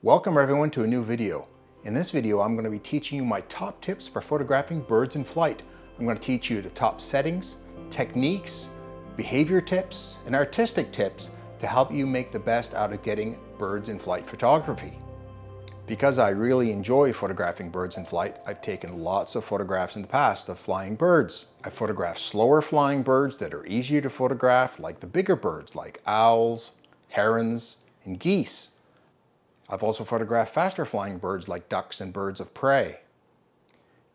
Welcome everyone to a new video. In this video I'm going to be teaching you my top tips for photographing birds in flight. I'm going to teach you the top settings, techniques, behavior tips, and artistic tips to help you make the best out of getting birds in flight photography. Because I really enjoy photographing birds in flight, I've taken lots of photographs in the past of flying birds. I've photographed slower flying birds that are easier to photograph, like the bigger birds like owls, herons, and geese. I've also photographed faster flying birds like ducks and birds of prey.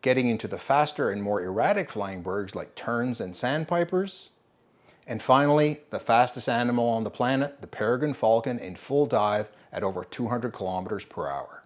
Getting into the faster and more erratic flying birds like terns and sandpipers. And finally, the fastest animal on the planet, the peregrine falcon, in full dive at over 200 kilometers per hour.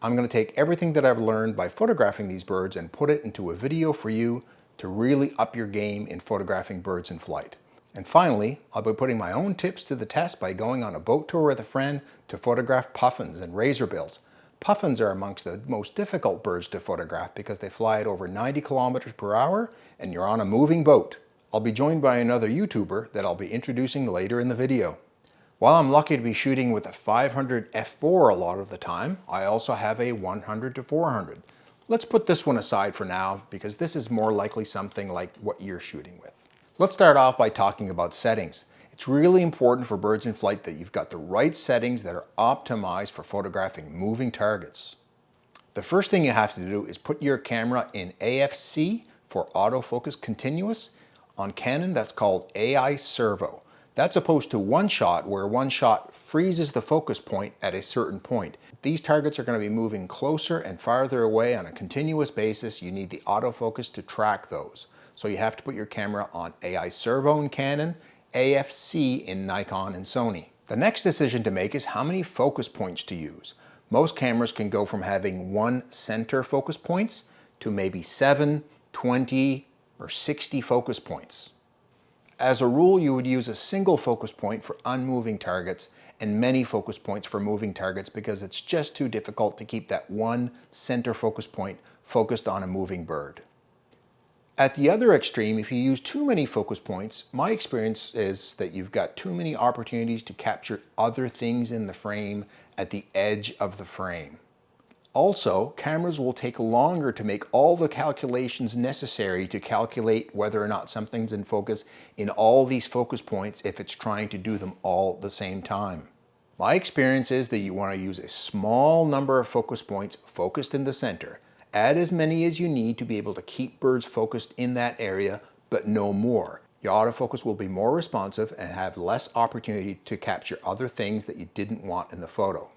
I'm going to take everything that I've learned by photographing these birds and put it into a video for you to really up your game in photographing birds in flight. And finally, I'll be putting my own tips to the test by going on a boat tour with a friend to photograph puffins and razorbills. Puffins are amongst the most difficult birds to photograph because they fly at over 90 kilometers per hour and you're on a moving boat. I'll be joined by another YouTuber that I'll be introducing later in the video. While I'm lucky to be shooting with a 500 f4 a lot of the time, I also have a 100 to 400. Let's put this one aside for now because this is more likely something like what you're shooting with. Let's start off by talking about settings. It's really important for birds in flight that you've got the right settings that are optimized for photographing moving targets. The first thing you have to do is put your camera in AFC for autofocus continuous. On Canon, that's called AI servo. That's opposed to one shot, where one shot freezes the focus point at a certain point. These targets are going to be moving closer and farther away on a continuous basis. You need the autofocus to track those. So you have to put your camera on AI servo in Canon, AFC in Nikon and Sony. The next decision to make is how many focus points to use. Most cameras can go from having one center focus points to maybe 7, 20, or 60 focus points. As a rule, you would use a single focus point for unmoving targets and many focus points for moving targets because it's just too difficult to keep that one center focus point focused on a moving bird. At the other extreme, if you use too many focus points, my experience is that you've got too many opportunities to capture other things in the frame at the edge of the frame. Also, cameras will take longer to make all the calculations necessary to calculate whether or not something's in focus in all these focus points if it's trying to do them all at the same time. My experience is that you want to use a small number of focus points focused in the center. Add as many as you need to be able to keep birds focused in that area, but no more. Your autofocus will be more responsive and have less opportunity to capture other things that you didn't want in the photo.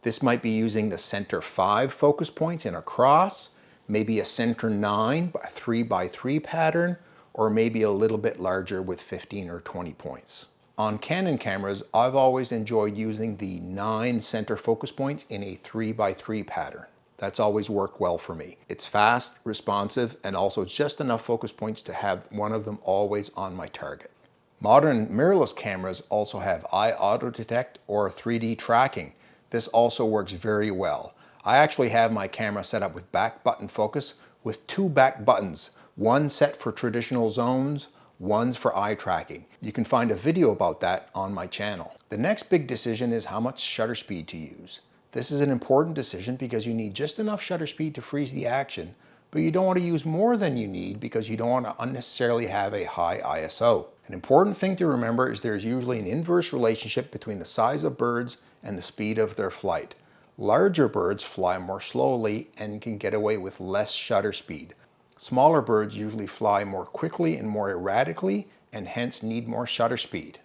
This might be using the center 5 focus points in a cross, maybe a center 9 by 3x3 pattern, or maybe a little bit larger with 15 or 20 points. On Canon cameras, I've always enjoyed using the 9 center focus points in a 3x3 pattern. That's always worked well for me. It's fast, responsive, and also just enough focus points to have one of them always on my target. Modern mirrorless cameras also have eye auto detect or 3D tracking. This also works very well. I actually have my camera set up with back button focus with 2 back buttons, one set for traditional zones, one's for eye tracking. You can find a video about that on my channel. The next big decision is how much shutter speed to use. This is an important decision because you need just enough shutter speed to freeze the action, but you don't want to use more than you need because you don't want to unnecessarily have a high ISO. An important thing to remember is there's usually an inverse relationship between the size of birds and the speed of their flight. Larger birds fly more slowly and can get away with less shutter speed. Smaller birds usually fly more quickly and more erratically and hence need more shutter speed.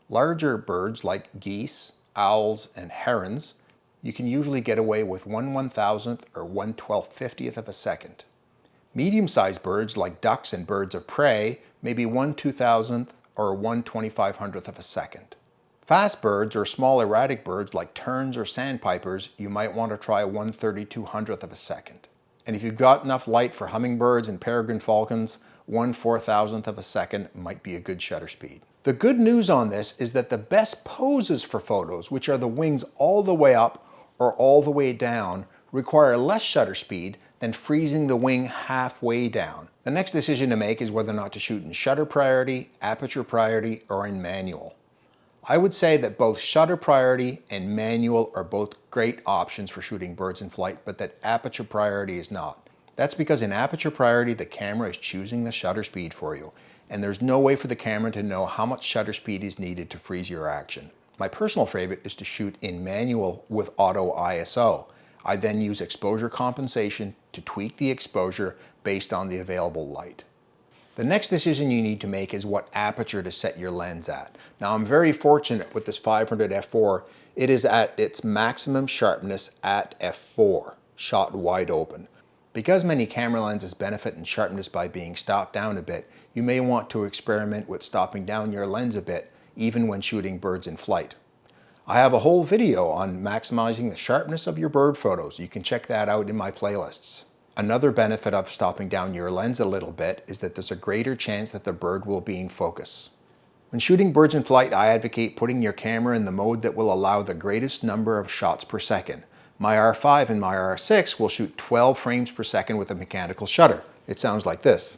Larger birds like geese, owls, and herons, you can usually get away with 1/1000th or 1/1250th of a second. Medium-sized birds like ducks and birds of prey may be 1/2000th or 1/2500th of a second. Fast birds or small erratic birds like terns or sandpipers, you might want to try 1/3200th of a second. And if you've got enough light for hummingbirds and peregrine falcons, 1/4000th of a second might be a good shutter speed. The good news on this is that the best poses for photos, which are the wings all the way up or all the way down, require less shutter speed than freezing the wing halfway down. The next decision to make is whether or not to shoot in shutter priority, aperture priority, or in manual. I would say that both shutter priority and manual are both great options for shooting birds in flight, but that aperture priority is not. That's because in aperture priority, the camera is choosing the shutter speed for you, and there's no way for the camera to know how much shutter speed is needed to freeze your action. My personal favorite is to shoot in manual with auto ISO. I then use exposure compensation to tweak the exposure based on the available light. The next decision you need to make is what aperture to set your lens at. Now I'm very fortunate with this 500 f4. It is at its maximum sharpness at f4, shot wide open. Because many camera lenses benefit in sharpness by being stopped down a bit, you may want to experiment with stopping down your lens a bit, even when shooting birds in flight. I have a whole video on maximizing the sharpness of your bird photos. You can check that out in my playlists. Another benefit of stopping down your lens a little bit is that there's a greater chance that the bird will be in focus. When shooting birds in flight, I advocate putting your camera in the mode that will allow the greatest number of shots per second. My R5 and my R6 will shoot 12 frames per second with a mechanical shutter. It sounds like this.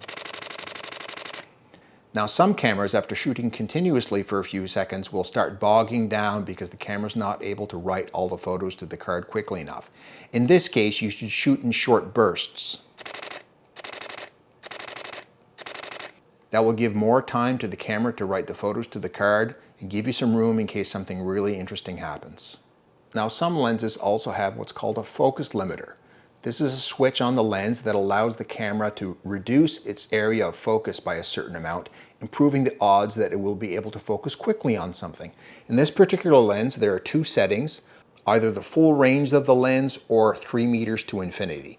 Now some cameras, after shooting continuously for a few seconds, will start bogging down because the camera's not able to write all the photos to the card quickly enough. In this case, you should shoot in short bursts. That will give more time to the camera to write the photos to the card and give you some room in case something really interesting happens. Now some lenses also have what's called a focus limiter. This is a switch on the lens that allows the camera to reduce its area of focus by a certain amount, improving the odds that it will be able to focus quickly on something. In this particular lens, there are two settings, either the full range of the lens or 3 meters to infinity.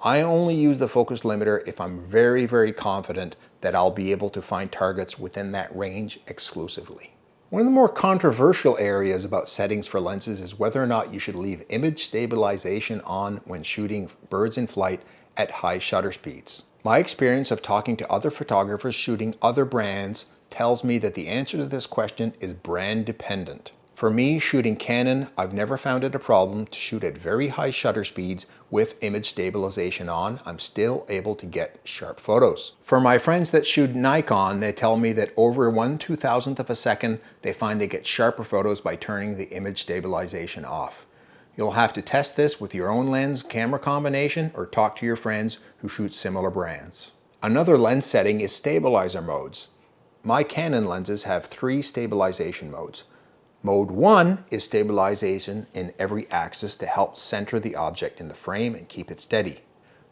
I only use the focus limiter if I'm very confident that I'll be able to find targets within that range exclusively. One of the more controversial areas about settings for lenses is whether or not you should leave image stabilization on when shooting birds in flight at high shutter speeds. My experience of talking to other photographers shooting other brands tells me that the answer to this question is brand dependent. For me, shooting Canon, I've never found it a problem to shoot at very high shutter speeds with image stabilization on. I'm still able to get sharp photos. For my friends that shoot Nikon, they tell me that over 1/2000th of a second, they find they get sharper photos by turning the image stabilization off. You'll have to test this with your own lens camera combination or talk to your friends who shoot similar brands. Another lens setting is stabilizer modes. My Canon lenses have 3 stabilization modes. Mode 1 is stabilization in every axis to help center the object in the frame and keep it steady.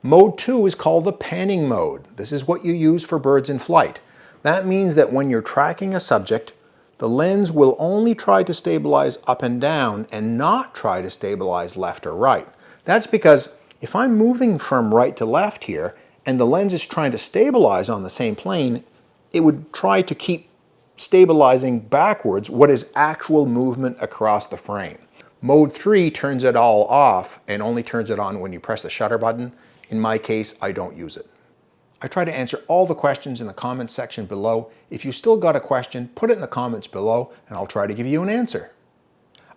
Mode 2 is called the panning mode. This is what you use for birds in flight. That means that when you're tracking a subject, the lens will only try to stabilize up and down and not try to stabilize left or right. That's because if I'm moving from right to left here and the lens is trying to stabilize on the same plane, it would try to keep stabilizing backwards what is actual movement across the frame. Mode 3 turns it all off and only turns it on when you press the shutter button. In my case, I don't use it. I try to answer all the questions in the comments section below. If you still got a question, put it in the comments below and I'll try to give you an answer.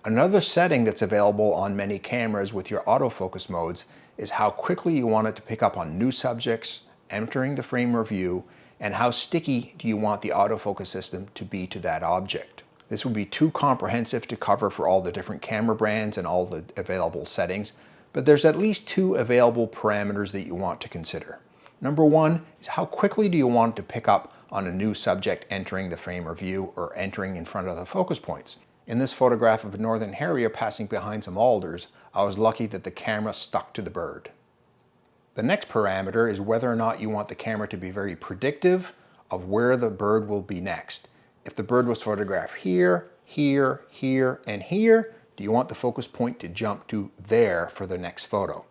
Another setting that's available on many cameras with your autofocus modes is how quickly you want it to pick up on new subjects entering the frame of view, and how sticky do you want the autofocus system to be to that object. This would be too comprehensive to cover for all the different camera brands and all the available settings, but there's at least 2 available parameters that you want to consider. Number 1 is how quickly do you want it to pick up on a new subject entering the frame of view or entering in front of the focus points. In this photograph of a northern harrier passing behind some alders, I was lucky that the camera stuck to the bird. The next parameter is whether or not you want the camera to be very predictive of where the bird will be next. If the bird was photographed here, here, here, and here, do you want the focus point to jump to there for the next photo?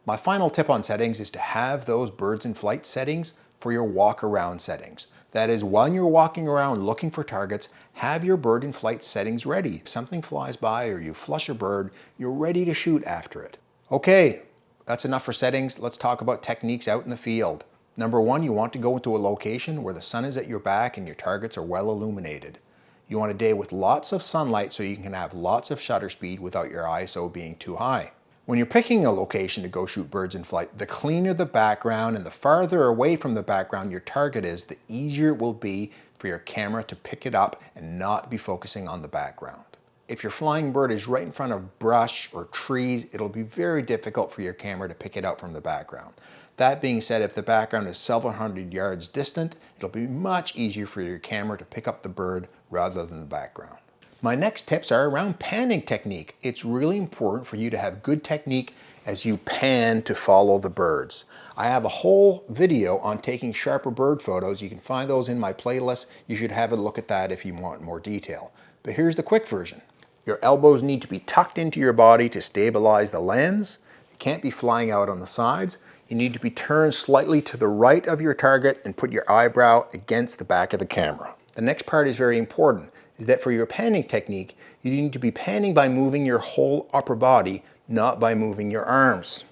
My final tip on settings is to have those birds in flight settings for your walk around settings. That is, while you're walking around looking for targets, have your bird in flight settings ready. If something flies by or you flush a bird, you're ready to shoot after it. Okay. That's enough for settings. Let's talk about techniques out in the field. Number 1, you want to go into a location where the sun is at your back and your targets are well illuminated. You want a day with lots of sunlight so you can have lots of shutter speed without your ISO being too high. When you're picking a location to go shoot birds in flight, the cleaner the background and the farther away from the background your target is, the easier it will be for your camera to pick it up and not be focusing on the background. If your flying bird is right in front of brush or trees, it'll be very difficult for your camera to pick it out from the background. That being said, if the background is several hundred yards distant, it'll be much easier for your camera to pick up the bird rather than the background. My next tips are around panning technique. It's really important for you to have good technique as you pan to follow the birds. I have a whole video on taking sharper bird photos. You can find those in my playlist. You should have a look at that if you want more detail. But here's the quick version. Your elbows need to be tucked into your body to stabilize the lens. You can't be flying out on the sides. You need to be turned slightly to the right of your target and put your eyebrow against the back of the camera. The next part is very important, is that for your panning technique, you need to be panning by moving your whole upper body, not by moving your arms.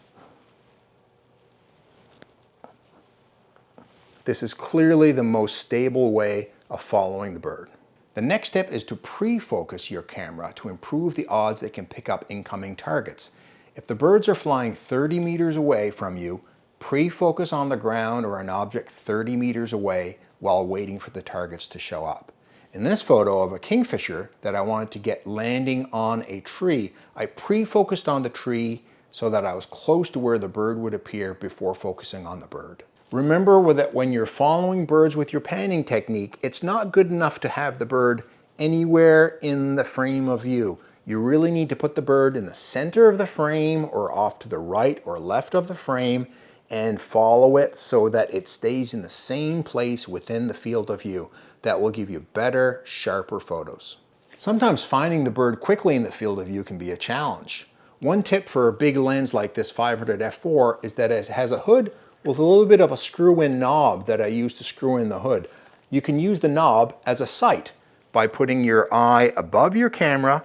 This is clearly the most stable way of following the bird. The next tip is to pre-focus your camera to improve the odds it can pick up incoming targets. If the birds are flying 30 meters away from you, pre-focus on the ground or an object 30 meters away while waiting for the targets to show up. In this photo of a kingfisher that I wanted to get landing on a tree, I pre-focused on the tree so that I was close to where the bird would appear before focusing on the bird. Remember that when you're following birds with your panning technique, it's not good enough to have the bird anywhere in the frame of view. You really need to put the bird in the center of the frame or off to the right or left of the frame and follow it so that it stays in the same place within the field of view. That will give you better, sharper photos. Sometimes finding the bird quickly in the field of view can be a challenge. One tip for a big lens like this 500 f4 is that it has a hood with a little bit of a screw-in knob that I use to screw in the hood. You can use the knob as a sight by putting your eye above your camera,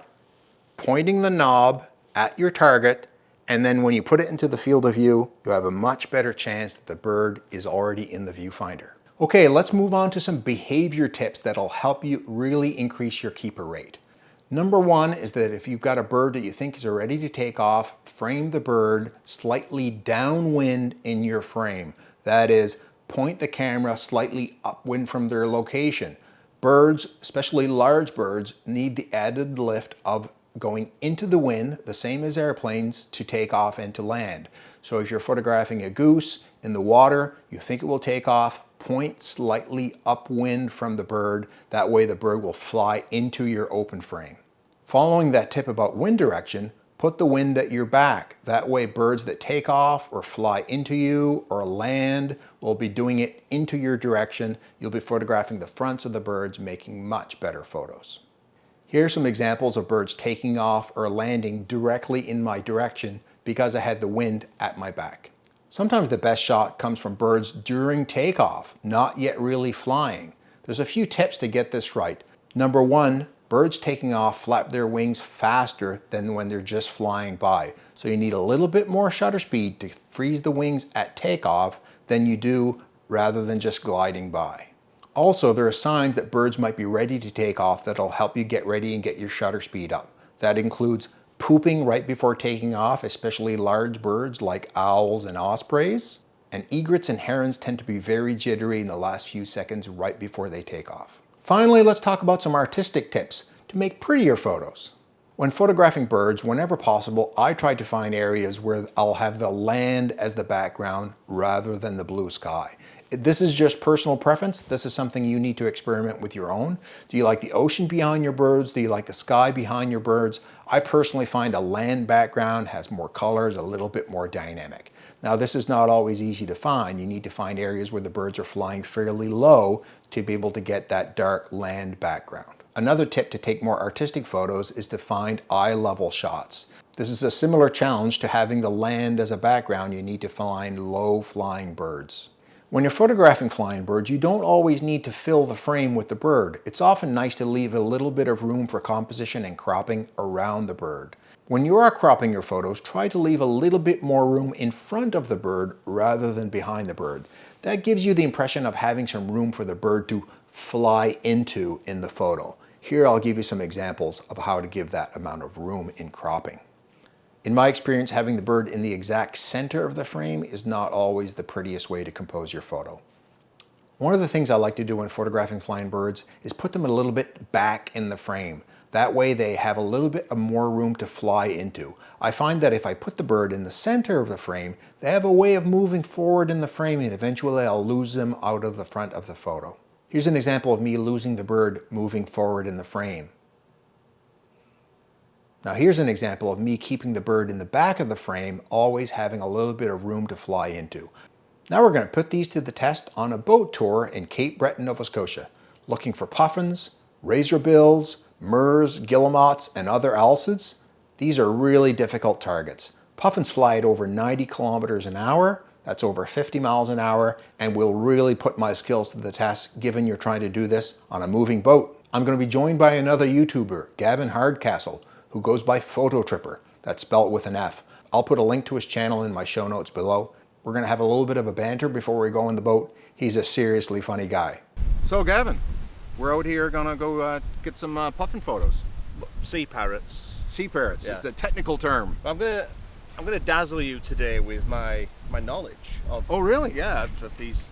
pointing the knob at your target, and then when you put it into the field of view, you have a much better chance that the bird is already in the viewfinder. Okay, let's move on to some behavior tips that'll help you really increase your keeper rate. Number one is that if you've got a bird that you think is ready to take off, frame the bird slightly downwind in your frame. That is, point the camera slightly upwind from their location. Birds, especially large birds, need the added lift of going into the wind, the same as airplanes, to take off and to land. So if you're photographing a goose in the water, you think it will take off, point slightly upwind from the bird. That way the bird will fly into your open frame. Following that tip about wind direction, put the wind at your back. That way birds that take off or fly into you or land will be doing it into your direction. You'll be photographing the fronts of the birds, making much better photos. Here are some examples of birds taking off or landing directly in my direction because I had the wind at my back. Sometimes the best shot comes from birds during takeoff, not yet really flying. There's a few tips to get this right. Number one, birds taking off flap their wings faster than when they're just flying by. So you need a little bit more shutter speed to freeze the wings at takeoff than you do rather than just gliding by. Also, there are signs that birds might be ready to take off that'll help you get ready and get your shutter speed up. That includes pooping right before taking off, especially large birds like owls and ospreys. And egrets and herons tend to be very jittery in the last few seconds right before they take off. Finally, let's talk about some artistic tips to make prettier photos. When photographing birds, whenever possible, I try to find areas where I'll have the land as the background rather than the blue sky. This is just personal preference. This is something you need to experiment with your own. Do you like the ocean behind your birds? Do you like the sky behind your birds? I personally find a land background has more colors, a little bit more dynamic. Now, this is not always easy to find. You need to find areas where the birds are flying fairly low to be able to get that dark land background. Another tip to take more artistic photos is to find eye level shots. This is a similar challenge to having the land as a background. You need to find low flying birds. When you're photographing flying birds, you don't always need to fill the frame with the bird. It's often nice to leave a little bit of room for composition and cropping around the bird. When you are cropping your photos, try to leave a little bit more room in front of the bird rather than behind the bird. That gives you the impression of having some room for the bird to fly into in the photo. Here I'll give you some examples of how to give that amount of room in cropping. In my experience, having the bird in the exact center of the frame is not always the prettiest way to compose your photo. One of the things I like to do when photographing flying birds is put them a little bit back in the frame. That way they have a little bit of more room to fly into. I find that if I put the bird in the center of the frame, they have a way of moving forward in the frame and eventually I'll lose them out of the front of the photo. Here's an example of me losing the bird moving forward in the frame. Now here's an example of me keeping the bird in the back of the frame, always having a little bit of room to fly into. Now we're going to put these to the test on a boat tour in Cape Breton, Nova Scotia, looking for puffins, razorbills, murres, guillemots, and other alcids. These are really difficult targets. Puffins fly at over 90 kilometers an hour, that's over 50 miles an hour, and will really put my skills to the test given you're trying to do this on a moving boat. I'm going to be joined by another YouTuber, Gavin Hardcastle, who goes by Phototripper, that's spelled with an F. I'll put a link to his channel in my show notes below. We're going to have a little bit of a banter before we go in the boat. He's a seriously funny guy. So Gavin, we're out here going to go get some puffin photos. Sea parrots. Sea parrots Yeah. is the technical term. I'm gonna dazzle you today with my knowledge of. Oh really? Yeah, of these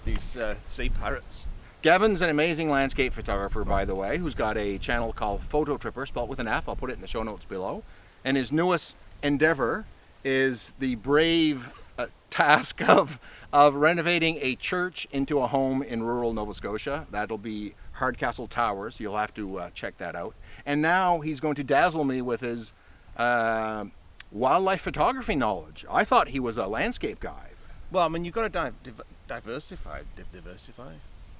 sea parrots. Gavin's an amazing landscape photographer, by the way, who's got a channel called Phototripper, spelled with an F. I'll put it in the show notes below. And his newest endeavor is the brave task of renovating a church into a home in rural Nova Scotia. That'll be Hardcastle Towers. You'll have to check that out. And now he's going to dazzle me with his wildlife photography knowledge. I thought he was a landscape guy. Well, I mean, you've got to diversify.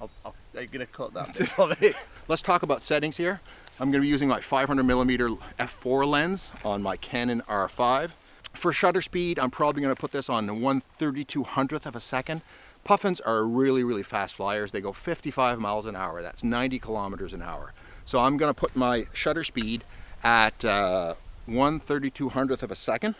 Are you gonna cut that bit for me? Let's talk about settings here. I'm going to be using my 500mm f4 lens on my Canon R5. For shutter speed, I'm probably going to put this on 1/3200th of a second. Puffins are really, really fast flyers. They go 55 miles an hour. That's 90 kilometers an hour. So I'm going to put my shutter speed at 1/3200th of a second.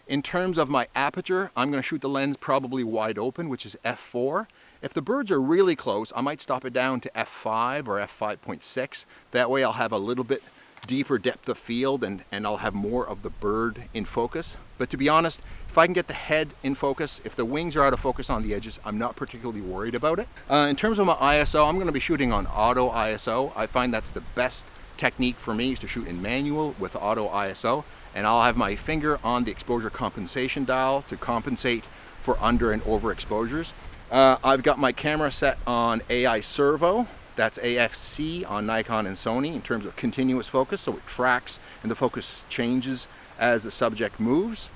In terms of my aperture, I'm going to shoot the lens probably wide open, which is f4. If the birds are really close, I might stop it down to f5 or f5.6. That way I'll have a little bit deeper depth of field and I'll have more of the bird in focus. But to be honest, if I can get the head in focus, if the wings are out of focus on the edges, I'm not particularly worried about it. In terms of my ISO, I'm going to be shooting on auto ISO. I find that's the best technique for me, is to shoot in manual with auto ISO. And I'll have my finger on the exposure compensation dial to compensate for under and over exposures. I've got my camera set on AI servo. That's AFC on Nikon and Sony in terms of continuous focus, so it tracks and the focus changes as the subject moves.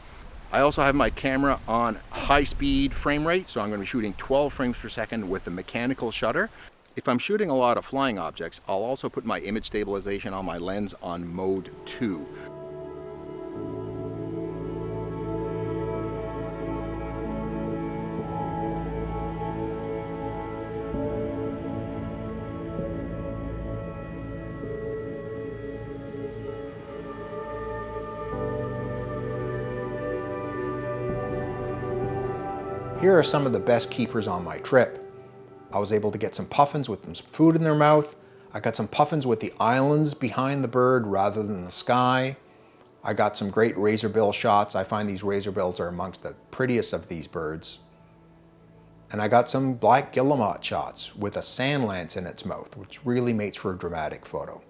I also have my camera on high speed frame rate, so I'm going to be shooting 12 frames per second with a mechanical shutter. If I'm shooting a lot of flying objects, I'll also put my image stabilization on my lens on mode 2. Here are some of the best keepers on my trip. I was able to get some puffins with some food in their mouth. I got some puffins with the islands behind the bird rather than the sky. I got some great razorbill shots. I find these razorbills are amongst the prettiest of these birds. And I got some black guillemot shots with a sand lance in its mouth, which really makes for a dramatic photo.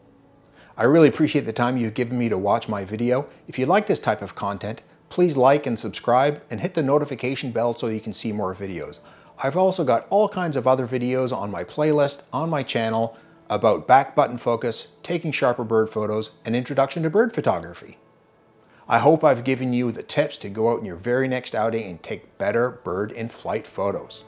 I really appreciate the time you've given me to watch my video. If you like this type of content, please like and subscribe and hit the notification bell so you can see more videos. I've also got all kinds of other videos on my playlist on my channel about back button focus, taking sharper bird photos, and introduction to bird photography. I hope I've given you the tips to go out in your very next outing and take better bird in flight photos.